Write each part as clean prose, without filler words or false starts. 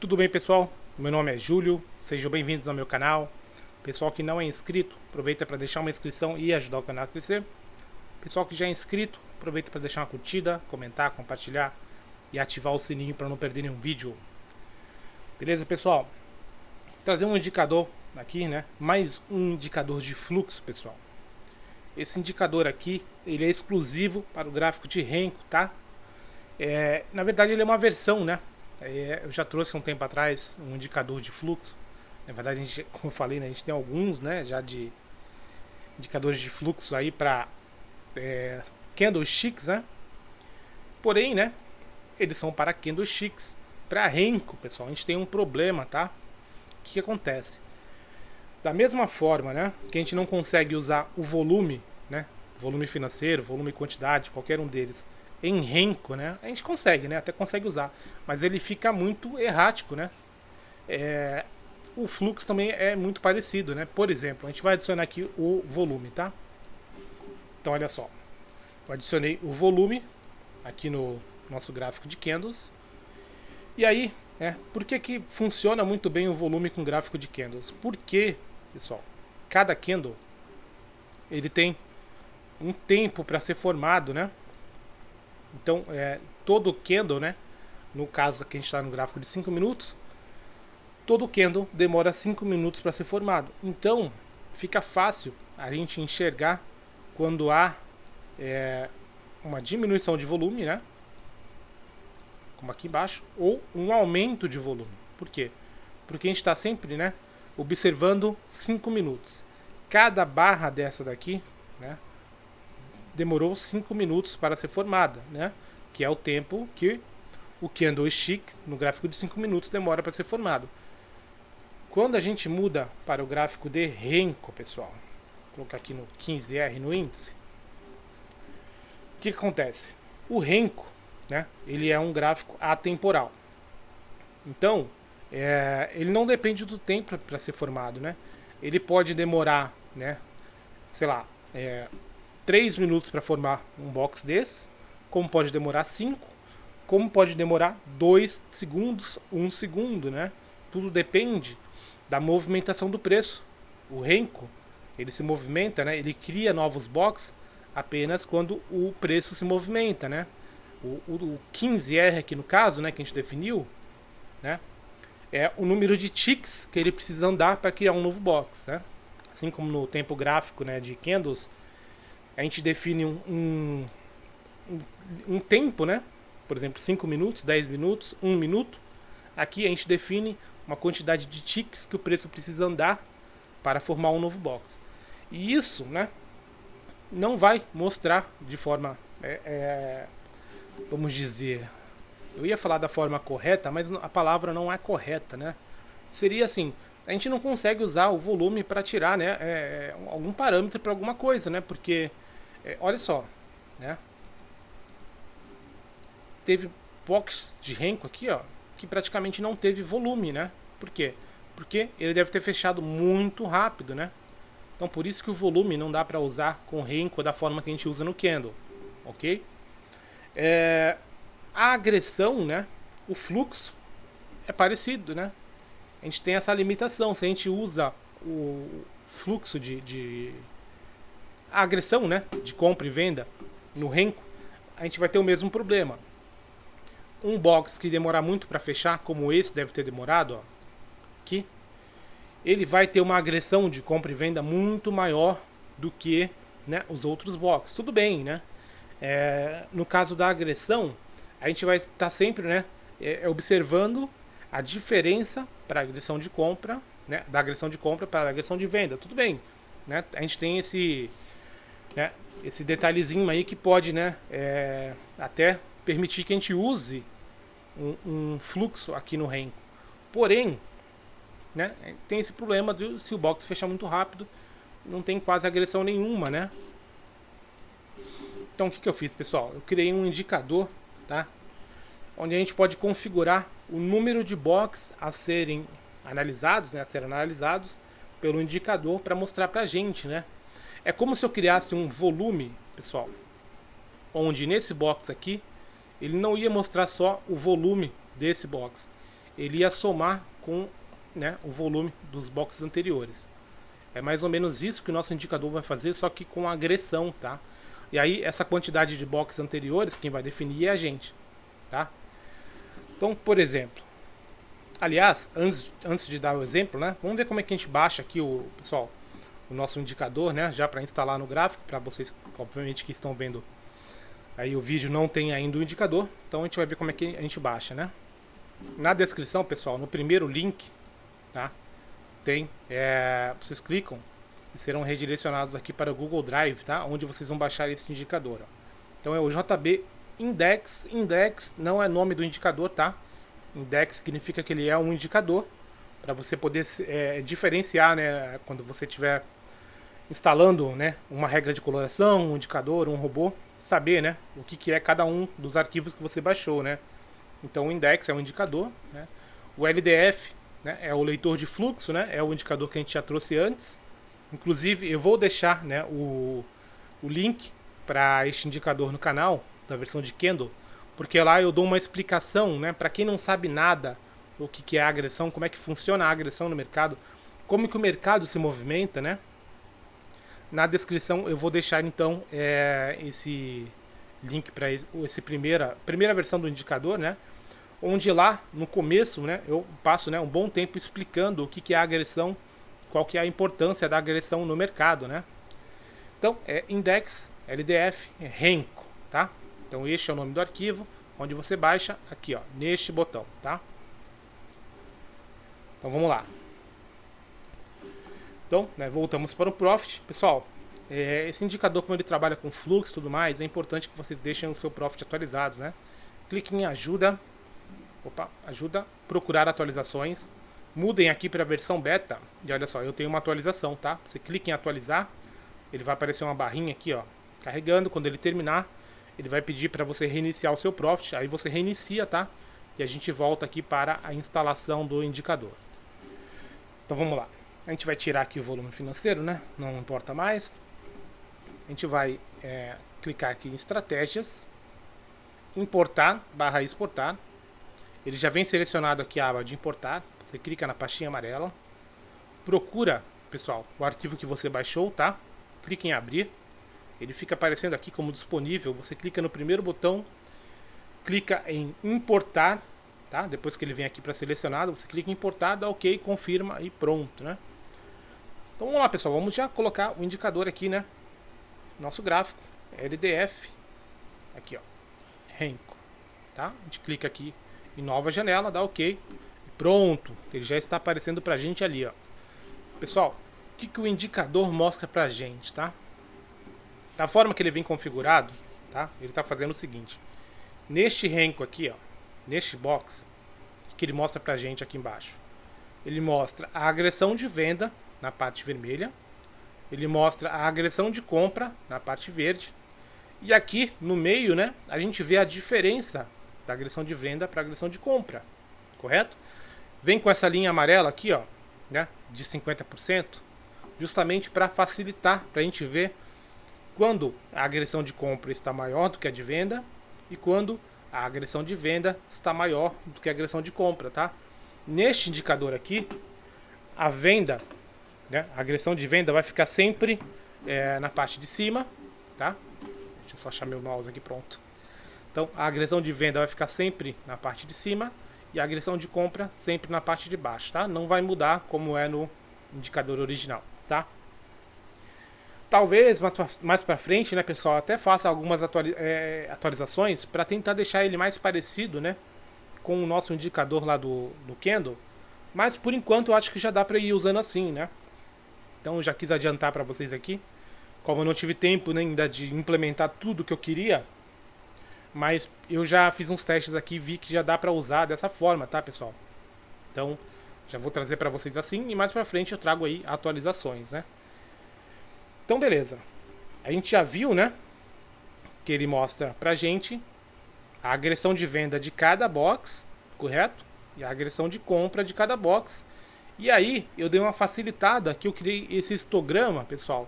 Tudo bem, pessoal? Meu nome é Júlio, sejam bem-vindos ao meu canal. Pessoal que não é inscrito, aproveita para deixar uma inscrição e ajudar o canal a crescer. Pessoal que já é inscrito, aproveita para deixar uma curtida, comentar, compartilhar e ativar o sininho para não perder nenhum vídeo. Beleza, pessoal? Vou trazer um indicador aqui, né? Mais um indicador de fluxo, pessoal. Esse indicador aqui, ele é exclusivo para o gráfico de Renko, tá? Na verdade, ele é uma versão, né? Eu já trouxe um tempo atrás um indicador de fluxo. Na verdade, como eu falei, né, a gente tem alguns, né, já de indicadores de fluxo aí para candlesticks, né? Porém, né, eles são para candlesticks. Para Renko, pessoal, a gente tem um problema, tá? O que acontece? Da mesma forma, né, que a gente não consegue usar o volume, né, volume financeiro, volume quantidade, qualquer um deles, em Renko, né, a gente consegue, né, até consegue usar, mas ele fica muito errático, né. O fluxo também é muito parecido, né. Por exemplo, a gente vai adicionar aqui o volume, tá? Então, olha só, eu adicionei o volume aqui no nosso gráfico de candles. E aí, por que funciona muito bem o volume com gráfico de candles? Porque, pessoal, cada candle ele tem um tempo para ser formado, né? Então, todo candle, né? No caso aqui a gente está no gráfico de 5 minutos, todo candle demora 5 minutos para ser formado. Então, fica fácil a gente enxergar quando há uma diminuição de volume, né? Como aqui embaixo, ou um aumento de volume. Por quê? Porque a gente está sempre, né, observando 5 minutos. Cada barra dessa daqui, né, demorou 5 minutos para ser formada, né, que é o tempo que o candlestick no gráfico de 5 minutos demora para ser formado. Quando a gente muda para o gráfico de Renko, pessoal, vou colocar aqui no 15R no índice, o que acontece? O Renko, né, ele é um gráfico atemporal. Então, ele não depende do tempo para ser formado, né? Ele pode demorar, né, sei lá, 3 minutos para formar um box desse, como pode demorar 5, como pode demorar 2 segundos, 1 segundo, né? Tudo depende da movimentação do preço. O Renko, ele se movimenta, né? Ele cria novos boxes apenas quando o preço se movimenta, né? O 15R aqui no caso, né, que a gente definiu, né, é o número de ticks que ele precisa andar para criar um novo box, né? Assim como no tempo gráfico, né, de candles, a gente define um tempo, né? Por exemplo, 5 minutos, 10 minutos, 1 minuto. Aqui a gente define uma quantidade de ticks que o preço precisa andar para formar um novo box. E isso, né, não vai mostrar de forma vamos dizer, eu ia falar da forma correta, mas a palavra não é correta, né? Seria assim, a gente não consegue usar o volume para tirar, né, algum parâmetro para alguma coisa, né? Porque, olha só, né? Teve box de Renko aqui, ó, que praticamente não teve volume, né? Por quê? Porque ele deve ter fechado muito rápido, né? Então por isso que o volume não dá para usar com Renko da forma que a gente usa no candle, ok? A agressão, né, o fluxo é parecido, né? A gente tem essa limitação. Se a gente usa o fluxo a agressão, né, de compra e venda no Renko, a gente vai ter o mesmo problema. Um box que demorar muito para fechar, como esse deve ter demorado, ó, aqui, ele vai ter uma agressão de compra e venda muito maior do que, né, os outros boxes. Tudo bem, né? No caso da agressão, a gente vai estar sempre, né, observando a diferença para a agressão de compra, né, da agressão de compra para a agressão de venda. Tudo bem, né? A gente tem esse detalhezinho aí que pode, né, até permitir que a gente use um fluxo aqui no Renko. Porém, né, tem esse problema de se o box fechar muito rápido, não tem quase agressão nenhuma, né? Então o que eu fiz, pessoal? Eu criei um indicador, tá? Onde a gente pode configurar o número de box a serem analisados, né? A serem analisados pelo indicador para mostrar pra gente, né? É como se eu criasse um volume, pessoal, onde nesse box aqui ele não ia mostrar só o volume desse box, ele ia somar com, né, o volume dos boxes anteriores. É mais ou menos isso que o nosso indicador vai fazer, só que com agressão, tá? E aí essa quantidade de boxes anteriores, quem vai definir é a gente, tá? Então, por exemplo, aliás, antes de dar o exemplo, né, vamos ver como é que a gente baixa aqui, pessoal, o nosso indicador, né, já para instalar no gráfico, para vocês, obviamente, que estão vendo aí o vídeo não tem ainda o indicador, então a gente vai ver como é que a gente baixa, né? Na descrição, pessoal, no primeiro link, tá? Tem, vocês clicam e serão redirecionados aqui para o Google Drive, tá? Onde vocês vão baixar esse indicador, ó. Então é o JB Index. Index não é nome do indicador, tá? Index significa que ele é um indicador para você poder diferenciar, né? Quando você estiver instalando, né, uma regra de coloração, um indicador, um robô, saber, né, o que é cada um dos arquivos que você baixou, né? Então o index é um indicador, né? O LDF, né, é o leitor de fluxo, né? É o indicador que a gente já trouxe antes. Inclusive eu vou deixar, né, o link para este indicador no canal da versão de Kendo, porque lá eu dou uma explicação, né, para quem não sabe nada o que é a agressão, como é que funciona a agressão no mercado, como que o mercado se movimenta, né? Na descrição eu vou deixar então esse link para essa primeira versão do indicador, né? Onde lá no começo, né, eu passo, né, um bom tempo explicando o que é a agressão, qual que é a importância da agressão no mercado, né? Então é Index, LDF, Renko, tá? Então este é o nome do arquivo, onde você baixa aqui, ó, neste botão, tá? Então vamos lá. Então, né, voltamos para o Profit. Pessoal, esse indicador, como ele trabalha com fluxo e tudo mais, é importante que vocês deixem o seu Profit atualizados, né? Clique em ajuda, ajuda, procurar atualizações. Mudem aqui para a versão beta. E olha só, eu tenho uma atualização, tá? Você clica em atualizar, ele vai aparecer uma barrinha aqui, ó, carregando. Quando ele terminar, ele vai pedir para você reiniciar o seu Profit. Aí você reinicia, tá? E a gente volta aqui para a instalação do indicador. Então vamos lá. A gente vai tirar aqui o volume financeiro, né? Não importa mais. A gente vai clicar aqui em estratégias, importar, /exportar. Ele já vem selecionado aqui a aba de importar. Você clica na pastinha amarela. Procura, pessoal, o arquivo que você baixou, tá? Clica em abrir. Ele fica aparecendo aqui como disponível. Você clica no primeiro botão, clica em importar, tá? Depois que ele vem aqui para selecionado, você clica em importar, dá OK, confirma e pronto, né? Então vamos lá, pessoal, vamos já colocar o indicador aqui, né? Nosso gráfico, LDF, aqui, ó, Renko, tá? A gente clica aqui em nova janela, dá OK, e pronto, ele já está aparecendo pra gente ali, ó. Pessoal, o que o indicador mostra pra gente, tá? Da forma que ele vem configurado, tá? Ele está fazendo o seguinte: neste Renko aqui, ó, neste box, o que ele mostra pra gente aqui embaixo? Ele mostra a agressão de venda na parte vermelha, ele mostra a agressão de compra na parte verde, e aqui no meio, né, a gente vê a diferença da agressão de venda para a agressão de compra, correto? Vem com essa linha amarela aqui, ó, né, de 50%, justamente para facilitar, para a gente ver quando a agressão de compra está maior do que a de venda e quando a agressão de venda está maior do que a agressão de compra, tá? Neste indicador aqui, a venda, né, a agressão de venda vai ficar sempre na parte de cima, tá? Deixa eu só achar meu mouse aqui, pronto. Então a agressão de venda vai ficar sempre na parte de cima e a agressão de compra sempre na parte de baixo, tá? Não vai mudar como é no indicador original, tá? Talvez mais para frente, né, pessoal, até faça algumas atualizações para tentar deixar ele mais parecido, né, com o nosso indicador lá do Kendo, mas por enquanto eu acho que já dá para ir usando assim, né? Então eu já quis adiantar para vocês aqui, como eu não tive tempo, né, ainda de implementar tudo que eu queria, mas eu já fiz uns testes aqui e vi que já dá para usar dessa forma, tá, pessoal? Então já vou trazer para vocês assim e mais para frente eu trago aí atualizações, né? Então beleza, a gente já viu, né, que ele mostra pra gente a agressão de venda de cada box, correto? E a agressão de compra de cada box. E aí eu dei uma facilitada que eu criei esse histograma, pessoal,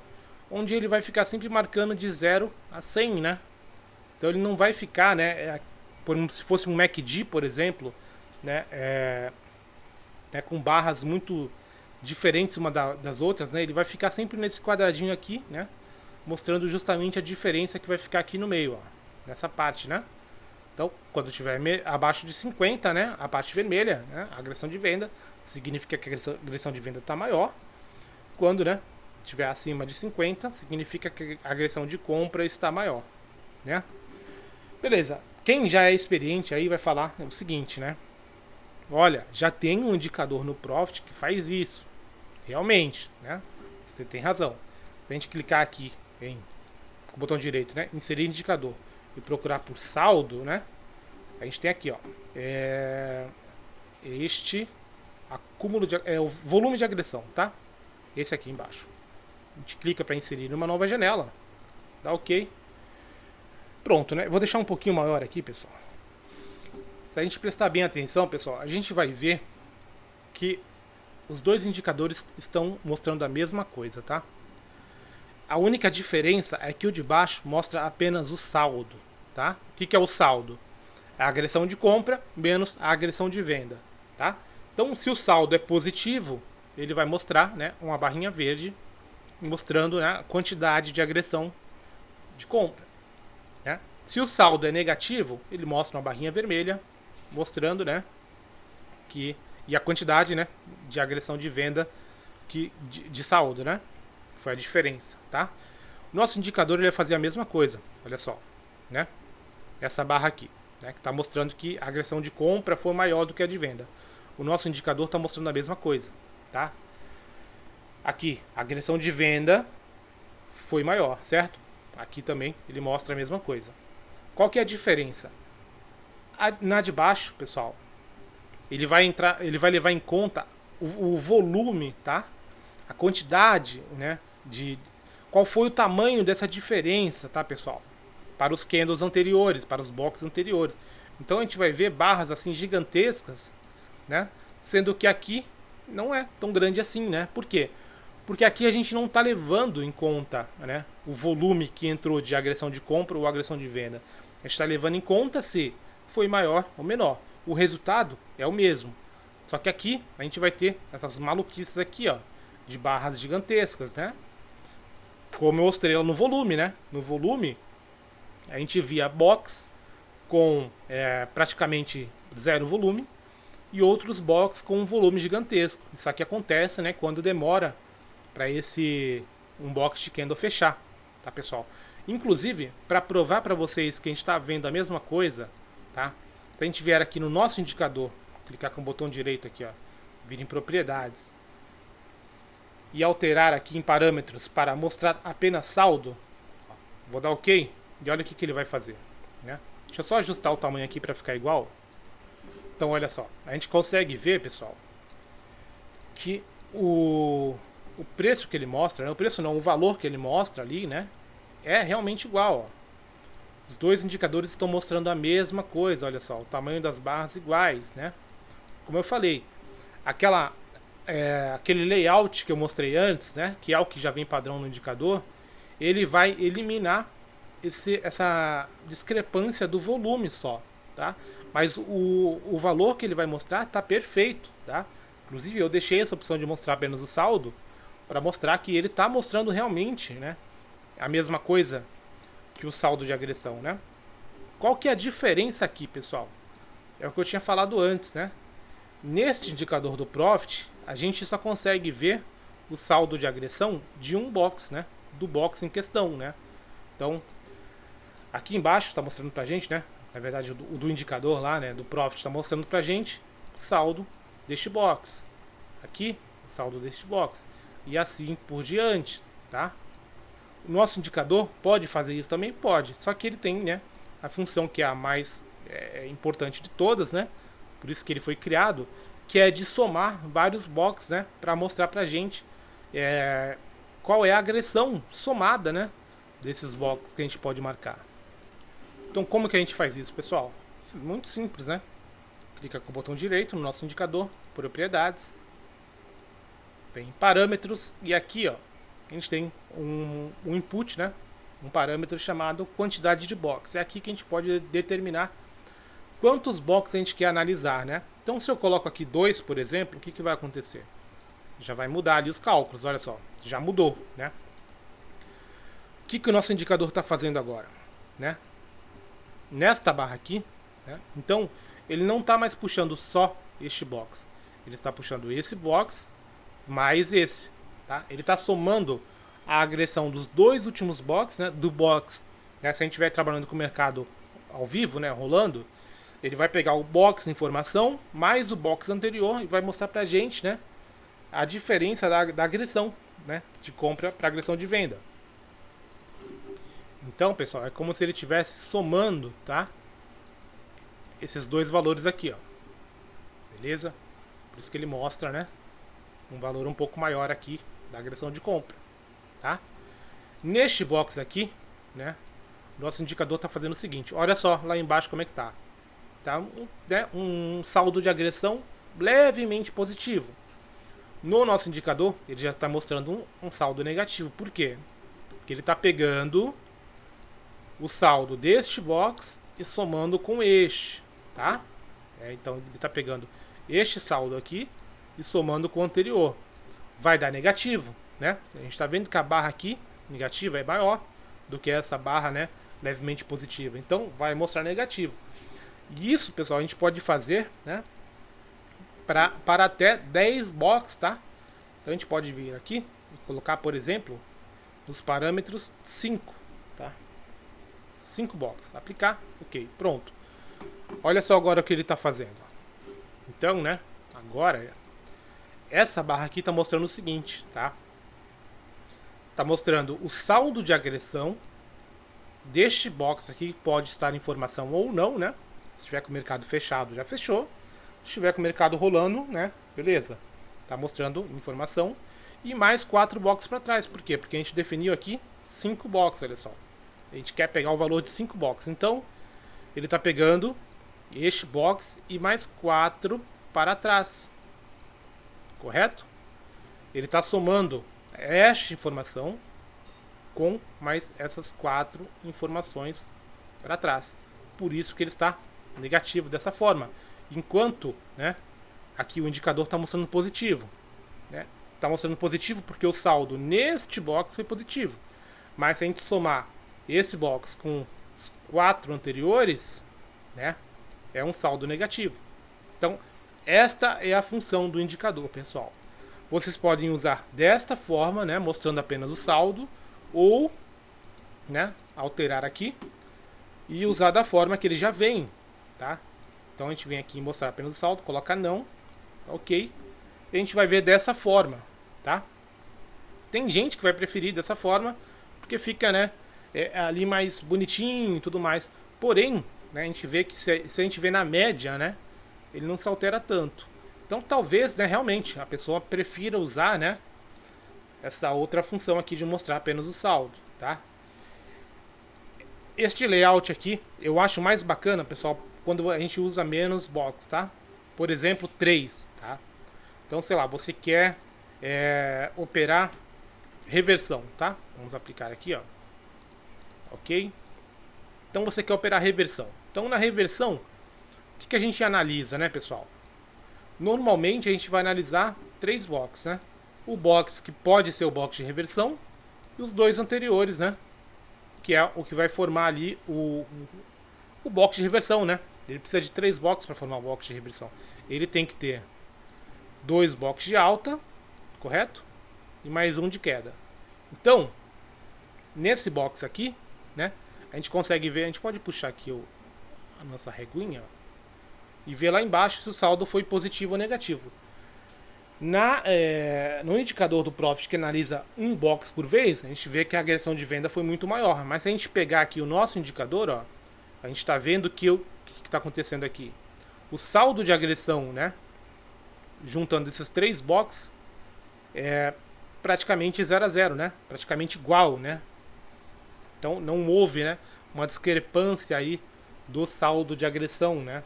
onde ele vai ficar sempre marcando de 0 a 100, né? Então ele não vai ficar, né, como se fosse um MACD, por exemplo, né, com barras muito diferentes uma das outras, né, ele vai ficar sempre nesse quadradinho aqui, né, mostrando justamente a diferença que vai ficar aqui no meio, ó, nessa parte, né. Então, quando tiver abaixo de 50, né, a parte vermelha, né, a agressão de venda, significa que a agressão de venda está maior. Quando, né, tiver acima de 50, significa que a agressão de compra está maior, né. Beleza, quem já é experiente aí vai falar o seguinte, né, olha, já tem um indicador no Profit que faz isso, realmente, né, você tem razão. Se a gente clicar aqui com o botão direito, né, inserir indicador, e procurar por saldo, né, a gente tem aqui, ó, este acúmulo de, o volume de agressão, tá? Esse aqui embaixo. A gente clica para inserir numa nova janela, dá OK. Pronto, né? Vou deixar um pouquinho maior aqui, pessoal. Se a gente prestar bem atenção, pessoal, a gente vai ver que os dois indicadores estão mostrando a mesma coisa, tá? A única diferença é que o de baixo mostra apenas o saldo, tá? O que é o saldo? É a agressão de compra menos a agressão de venda, tá? Então, se o saldo é positivo, ele vai mostrar, né, uma barrinha verde mostrando, né, a quantidade de agressão de compra, né? Se o saldo é negativo, ele mostra uma barrinha vermelha mostrando, né, e a quantidade, né, de agressão de venda de saldo, né? Foi a diferença, tá? O nosso indicador ele vai fazer a mesma coisa, olha só, né? Essa barra aqui, né, que está mostrando que a agressão de compra foi maior do que a de venda. O nosso indicador está mostrando a mesma coisa, tá? Aqui, a agressão de venda foi maior, certo? Aqui também ele mostra a mesma coisa. Qual que é a diferença? Na de baixo, pessoal, ele vai levar em conta o volume, tá? A quantidade, né, qual foi o tamanho dessa diferença, tá, pessoal? Para os candles anteriores, para os blocos anteriores. Então a gente vai ver barras assim gigantescas, né? Sendo que aqui não é tão grande assim, né? Por quê? Porque aqui a gente não está levando em conta, né, o volume que entrou de agressão de compra ou agressão de venda. A gente está levando em conta se foi maior ou menor. O resultado é o mesmo. Só que aqui a gente vai ter essas maluquices aqui, ó, de barras gigantescas, né? Como eu mostrei no volume, né? No volume, a gente via box com praticamente zero volume e outros box com um volume gigantesco. Isso aqui acontece, né, quando demora para um box de candle fechar, tá, pessoal? Inclusive, para provar para vocês que a gente está vendo a mesma coisa, tá? Se a gente vier aqui no nosso indicador, clicar com o botão direito aqui, ó, vir em propriedades e alterar aqui em parâmetros para mostrar apenas saldo, vou dar OK e olha o que ele vai fazer, né? Deixa eu só ajustar o tamanho aqui para ficar igual. Então olha só, a gente consegue ver, pessoal, que o preço que ele mostra, né? O preço não, o valor que ele mostra ali, né, é realmente igual, ó. Os dois indicadores estão mostrando a mesma coisa, olha só, o tamanho das barras iguais, né? Como eu falei, aquele layout que eu mostrei antes, né, que é o que já vem padrão no indicador, ele vai eliminar essa discrepância do volume só, tá? Mas o valor que ele vai mostrar está perfeito, tá? Inclusive eu deixei essa opção de mostrar apenas o saldo para mostrar que ele está mostrando realmente, né, a mesma coisa que o saldo de agressão, né? Qual que é a diferença aqui, pessoal? É o que eu tinha falado antes, né? Neste indicador do Profit, a gente só consegue ver o saldo de agressão de um box, né? Do box em questão, né? Então, aqui embaixo está mostrando pra gente, né? Na verdade, o do indicador lá, né? Do Profit está mostrando pra gente o saldo deste box. Aqui, o saldo deste box. E assim por diante, tá? O nosso indicador pode fazer isso também? Pode. Só que ele tem, né, a função que é a mais importante de todas, né? Por isso que ele foi criado, que é de somar vários boxes, né, para mostrar pra gente qual é a agressão somada, né, desses boxes que a gente pode marcar. Então como que a gente faz isso, pessoal? Muito simples, né? Clica com o botão direito no nosso indicador, propriedades, tem parâmetros e aqui, ó, a gente tem um input, né? Um parâmetro chamado quantidade de box. É aqui que a gente pode determinar quantos boxes a gente quer analisar, né? Então se eu coloco aqui 2, por exemplo, o que, que vai acontecer? Já vai mudar ali os cálculos, olha só, já mudou, né? O que, que o nosso indicador está fazendo agora, né? Nesta barra aqui, né? Então ele não está mais puxando só este box, ele está puxando esse box mais esse, tá? Ele está somando a agressão dos dois últimos boxes, né? Do box, né? Se a gente estiver trabalhando com o mercado ao vivo, né? Rolando, ele vai pegar o box de informação mais o box anterior e vai mostrar pra gente, né? A diferença da agressão, né? De compra para agressão de venda. Então, pessoal, é como se ele estivesse somando, tá? Esses dois valores aqui, ó. Beleza? Por isso que ele mostra, né? Um valor um pouco maior aqui da agressão de compra, tá? Neste box aqui, né? Nosso indicador está fazendo o seguinte. Olha só lá embaixo como é que tá. Tá, né, um saldo de agressão levemente positivo. No nosso indicador, ele já está mostrando um saldo negativo. Por quê? Porque ele está pegando o saldo deste box e somando com este, tá? Então ele está pegando este saldo aqui e somando com o anterior. Vai dar negativo, né? A gente está vendo que a barra aqui negativa é maior do que essa barra, né, levemente positiva. Então vai mostrar negativo. E isso, pessoal, a gente pode fazer, né, para até 10 boxes, tá? Então a gente pode vir aqui e colocar, por exemplo, nos parâmetros 5, tá? 5 boxes. Aplicar, ok, pronto. Olha só agora o que ele está fazendo. Então, né, agora essa barra aqui está mostrando o seguinte, tá? Está mostrando o saldo de agressão deste box aqui, pode estar em informação ou não, né? Se tiver com o mercado fechado, já fechou. Se estiver com o mercado rolando, né? Beleza. Tá mostrando informação. E mais 4 boxes para trás. Por quê? Porque a gente definiu aqui 5 boxes, olha só. A gente quer pegar o valor de 5 boxes. Então, ele está pegando este box e mais 4 para trás. Correto? Ele está somando esta informação com mais essas 4 informações para trás. Por isso que ele está negativo dessa forma. Enquanto, né, aqui o indicador está mostrando positivo. Né? Está mostrando positivo porque o saldo neste box foi positivo. Mas se a gente somar esse box com os 4 anteriores, né, é um saldo negativo. Então, esta é a função do indicador, pessoal. Vocês podem usar desta forma, né, mostrando apenas o saldo, ou, né, alterar aqui e usar da forma que ele já vem, tá? Então a gente vem aqui e mostrar apenas o saldo, coloca não, ok, e a gente vai ver dessa forma, tá? Tem gente que vai preferir dessa forma, porque fica, né, ali mais bonitinho e tudo mais. Porém, né, a gente vê que se a gente vê na média, né, ele não se altera tanto. Então talvez, né, realmente a pessoa prefira usar, né, essa outra função aqui de mostrar apenas o saldo, tá? Este layout aqui eu acho mais bacana, pessoal, quando a gente usa menos box, tá? Por exemplo, 3, tá? Então, sei lá, você quer operar reversão, tá? Vamos aplicar aqui, ó. Ok? Então você quer operar reversão. Então na reversão, o que a gente analisa, né, pessoal? Normalmente a gente vai analisar 3 boxes, né? O box que pode ser o box de reversão e os 2 anteriores, né? Que é o que vai formar ali o box de reversão, né? Ele precisa de 3 boxes para formar o box de reversão. Ele tem que ter 2 boxes de alta, correto? E mais um de queda. Então, nesse box aqui, né? A gente consegue ver, a gente pode puxar aqui a nossa reguinha, ó, e ver lá embaixo se o saldo foi positivo ou negativo. No indicador do Profit, que analisa um box por vez, a gente vê que a agressão de venda foi muito maior. Mas se a gente pegar aqui o nosso indicador, ó, a gente está vendo que o que está acontecendo aqui. O saldo de agressão, né, juntando esses 3 boxes, é praticamente 0 a 0, né? Praticamente igual, né? Então não houve, né, uma discrepância aí do saldo de agressão, né?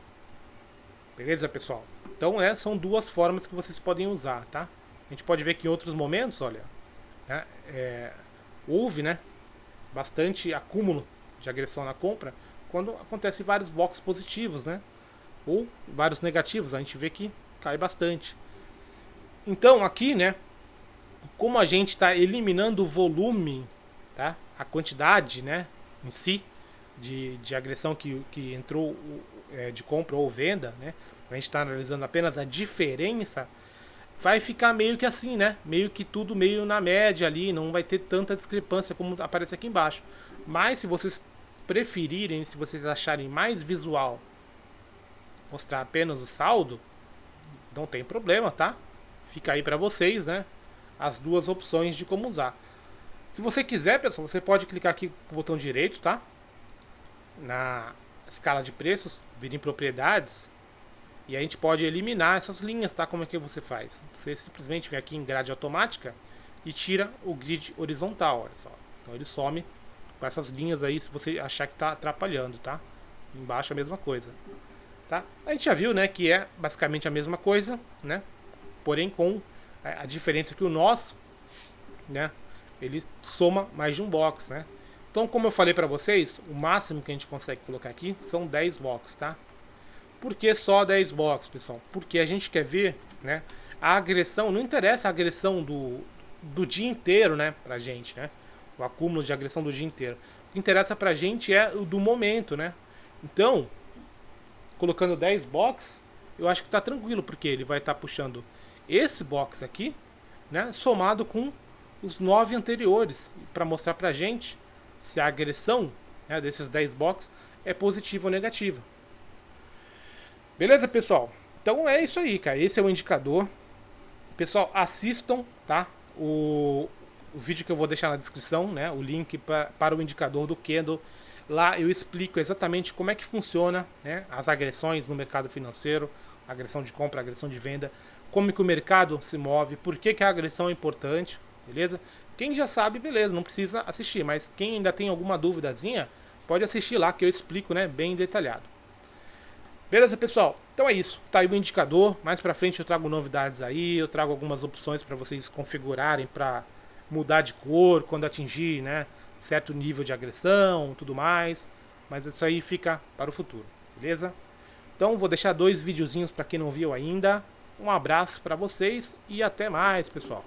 Beleza, pessoal? Então são 2 formas que vocês podem usar, tá? A gente pode ver que em outros momentos, olha, né, houve, né, bastante acúmulo de agressão na compra quando acontece vários blocos positivos, né? ou vários negativos, a gente vê que cai bastante. Então aqui, né, como a gente está eliminando o volume, tá, a quantidade, né, em si de agressão que entrou de compra ou venda, né, a gente está analisando apenas a diferença, vai ficar meio que assim, né, meio que tudo meio na média ali, não vai ter tanta discrepância como aparece aqui embaixo. Mas se vocês preferirem, se vocês acharem mais visual mostrar apenas o saldo, não tem problema, tá? Fica aí para vocês, né? As duas opções de como usar. Se você quiser, pessoal, você pode clicar aqui com o botão direito, tá? Na escala de preços, vir em propriedades, e a gente pode eliminar essas linhas, tá? Como é que você faz? Você simplesmente vem aqui em grade automática e tira o grid horizontal, olha só. Então ele some com essas linhas aí, se você achar que está atrapalhando, tá? Embaixo a mesma coisa, tá? A gente já viu, né, que é basicamente a mesma coisa, né? Porém com a diferença que o nosso, né, ele soma mais de um box, né? Então, como eu falei para vocês, o máximo que a gente consegue colocar aqui são 10 boxes, tá? Por que só 10 boxes, pessoal? Porque a gente quer ver, né, a agressão, não interessa a agressão do dia inteiro, né, pra gente, né? O acúmulo de agressão do dia inteiro. O que interessa pra gente é o do momento, né? Então, colocando 10 boxes, eu acho que tá tranquilo, porque ele vai estar puxando esse box aqui, né, somado com os 9 anteriores, para mostrar pra gente se a agressão, né, desses 10 boxes é positiva ou negativa. Beleza, pessoal? Então é isso aí, cara. Esse é o indicador. Pessoal, assistam, tá? O vídeo que eu vou deixar na descrição, né? O link para o indicador do Candle. Lá eu explico exatamente como é que funciona, né, as agressões no mercado financeiro, agressão de compra, agressão de venda, como que o mercado se move, por que a agressão é importante, beleza? Quem já sabe, beleza, não precisa assistir, mas quem ainda tem alguma duvidazinha, pode assistir lá que eu explico, né, bem detalhado. Beleza, pessoal? Então é isso, tá aí o indicador. Mais pra frente eu trago novidades aí, eu trago algumas opções para vocês configurarem para mudar de cor quando atingir, né, certo nível de agressão, tudo mais. Mas isso aí fica para o futuro, beleza? Então vou deixar 2 videozinhos para quem não viu ainda. Um abraço para vocês e até mais, pessoal.